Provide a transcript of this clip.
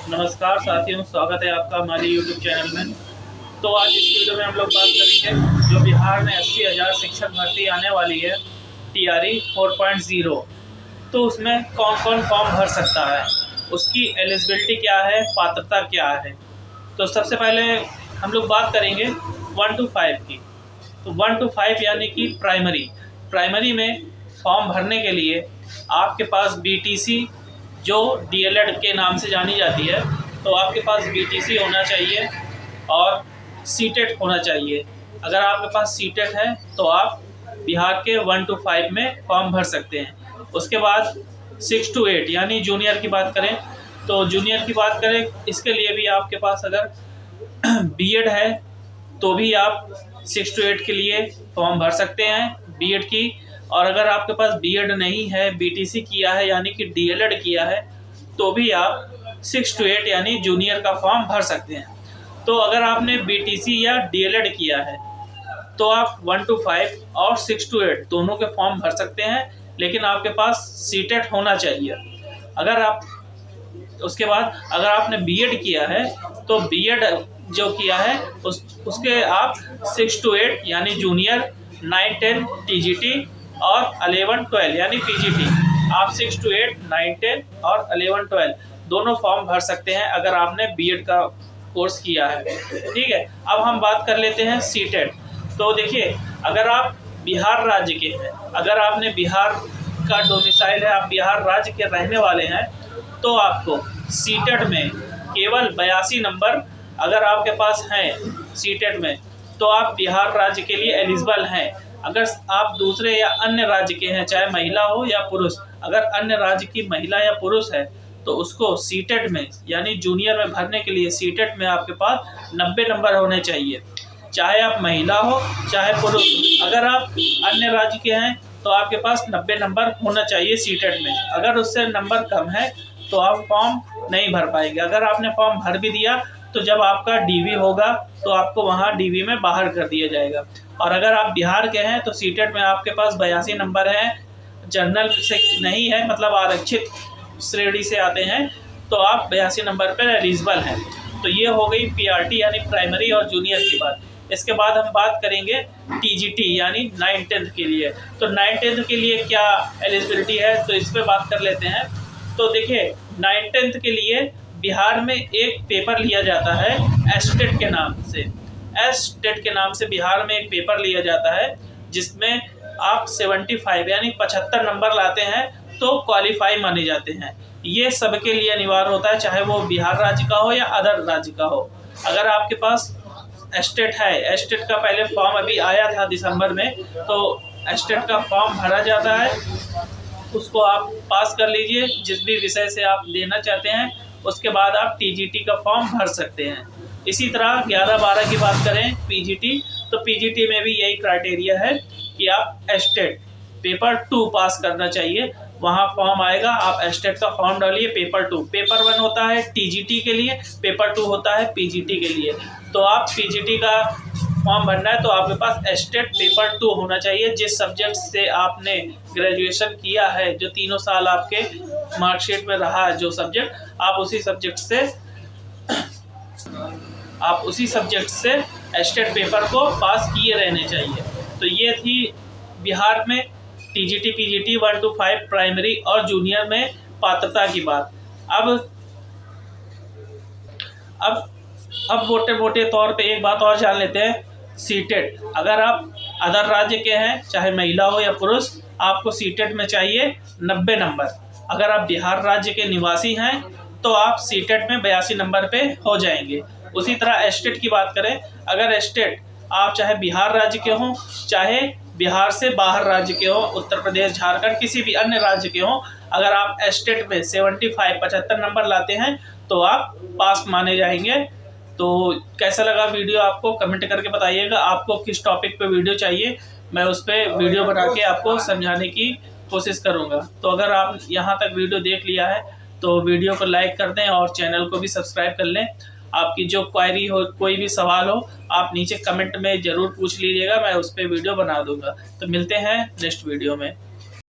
नमस्कार साथियों, स्वागत है आपका हमारे YouTube चैनल में। तो आज इस वीडियो में हम लोग बात करेंगे जो बिहार में 80,000 शिक्षक भर्ती आने वाली है TRE 4.0। तो उसमें कौन कौन फॉर्म भर सकता है, उसकी एलिजिबिलिटी क्या है, पात्रता क्या है। तो सबसे पहले हम लोग बात करेंगे 1 to 5 की। तो 1 to 5 यानी कि प्राइमरी में फॉर्म भरने के लिए आपके पास BTC जो DLED के नाम से जानी जाती है, तो आपके पास BTC होना चाहिए और CTET होना चाहिए। अगर आपके पास CTET है तो आप बिहार के 1 to 5 में फॉर्म भर सकते हैं। उसके बाद 6 to 8 यानी जूनियर की बात करें तो जूनियर की बात करें इसके लिए भी आपके पास अगर BEd है तो भी आप 6 to 8 के लिए फॉर्म भर सकते हैं BEd की। और अगर आपके पास BEd नहीं है, BTC किया है यानी कि DLED किया है, तो भी आप 6 to 8 यानी जूनियर का फॉर्म भर सकते हैं। तो अगर आपने BTC या DLED किया है तो आप 1 to 5 और 6 to 8 दोनों के फॉर्म भर सकते हैं, लेकिन आपके पास CTET होना चाहिए। अगर आप उसके बाद अगर आपने BEd किया है तो BEd जो किया है उसके आप 6 to 8 यानी जूनियर, 9, 10 TGT और 11, 12 यानी PGT, आप 6 to 8, 9, 10 और 11, 12 दोनों फॉर्म भर सकते हैं अगर आपने BEd का कोर्स किया है। ठीक है, अब हम बात कर लेते हैं CTET। तो देखिए, अगर आप बिहार राज्य के हैं, अगर आपने बिहार का डोमिसाइल है, आप बिहार राज्य के रहने वाले हैं, तो आपको CTET में केवल 82 नंबर अगर आपके पास हैं CTET में, तो आप बिहार राज्य के लिए एलिजिबल हैं। अगर आप दूसरे या अन्य राज्य के हैं, चाहे महिला हो या पुरुष, अगर अन्य राज्य की महिला या पुरुष है तो उसको CTET में यानी जूनियर में भरने के लिए CTET में आपके पास 90 नंबर होने चाहिए, चाहे आप महिला हो चाहे पुरुष। अगर आप अन्य राज्य के हैं तो आपके पास 90 नंबर होना चाहिए CTET में। अगर उससे नंबर कम है तो आप फॉर्म नहीं भर पाएंगे। अगर आपने फॉर्म भर भी दिया तो जब आपका DV होगा तो आपको वहाँ DV में बाहर कर दिया जाएगा। और अगर आप बिहार के हैं तो CTET में आपके पास 82 नंबर हैं, जनरल से नहीं है, मतलब आरक्षित श्रेणी से आते हैं, तो आप 82 नंबर पर एलिजिबल हैं। तो ये हो गई PRT यानी प्राइमरी और जूनियर की बात। इसके बाद हम बात करेंगे TGT यानी 9, 10 के लिए। तो 9, 10 के लिए क्या एलिजिबिलिटी है, तो इस पर बात कर लेते हैं। तो देखिए, 9, 10 के लिए बिहार में एक पेपर लिया जाता है STET के नाम से। STET के नाम से बिहार में एक पेपर लिया जाता है जिसमें आप 75 यानी 75 नंबर लाते हैं तो क्वालिफाई माने जाते हैं। ये सबके लिए अनिवार्य होता है, चाहे वो बिहार राज्य का हो या अदर राज्य का हो। अगर आपके पास STET है, STET का पहले फॉर्म अभी आया था दिसंबर में, तो STET का फॉर्म भरा जाता है, उसको आप पास कर लीजिए जिस भी विषय से आप देना चाहते हैं। उसके बाद आप TGT का फॉर्म भर सकते हैं। इसी तरह 11, 12 की बात करें PGT, तो PGT में भी यही क्राइटेरिया है कि आप STET पेपर 2 पास करना चाहिए। वहाँ फॉर्म आएगा, आप STET का फॉर्म डालिए, पेपर 2। पेपर 1 होता है TGT के लिए, पेपर 2 होता है PGT के लिए। तो आप PGT का फॉर्म भरना है तो आपके पास STET पेपर 2 होना चाहिए। जिस सब्जेक्ट से आपने ग्रेजुएशन किया है, जो तीनों साल आपके मार्कशीट में रहा है जो सब्जेक्ट, आप उसी सब्जेक्ट से STET पेपर को पास किए रहने चाहिए। तो ये थी बिहार में TGT PGT 1 to 5 प्राइमरी और जूनियर में पात्रता की बात। अब मोटे तौर पे एक बात और जान लेते हैं, CTET। अगर आप अदर राज्य के हैं, चाहे महिला हो या पुरुष, आपको CTET में चाहिए 90 नंबर। अगर आप बिहार राज्य के निवासी हैं तो आप CTET में 82 नंबर पे हो जाएंगे। उसी तरह STET की बात करें, अगर STET आप चाहे बिहार राज्य के हों, चाहे बिहार से बाहर राज्य के हों, उत्तर प्रदेश, झारखंड, किसी भी अन्य राज्य के हों, अगर आप STET में 75 नंबर लाते हैं तो आप पास माने जाएंगे। तो कैसा लगा वीडियो आपको कमेंट करके बताइएगा। आपको किस टॉपिक पे वीडियो चाहिए, मैं उस पर वीडियो बना के आपको समझाने की कोशिश करूँगा। तो अगर आप यहाँ तक वीडियो देख लिया है तो वीडियो को लाइक कर दें और चैनल को भी सब्सक्राइब कर लें। आपकी जो क्वेरी हो, कोई भी सवाल हो, आप नीचे कमेंट में ज़रूर पूछ लीजिएगा, मैं उस पर वीडियो बना दूँगा। तो मिलते हैं नेक्स्ट वीडियो में।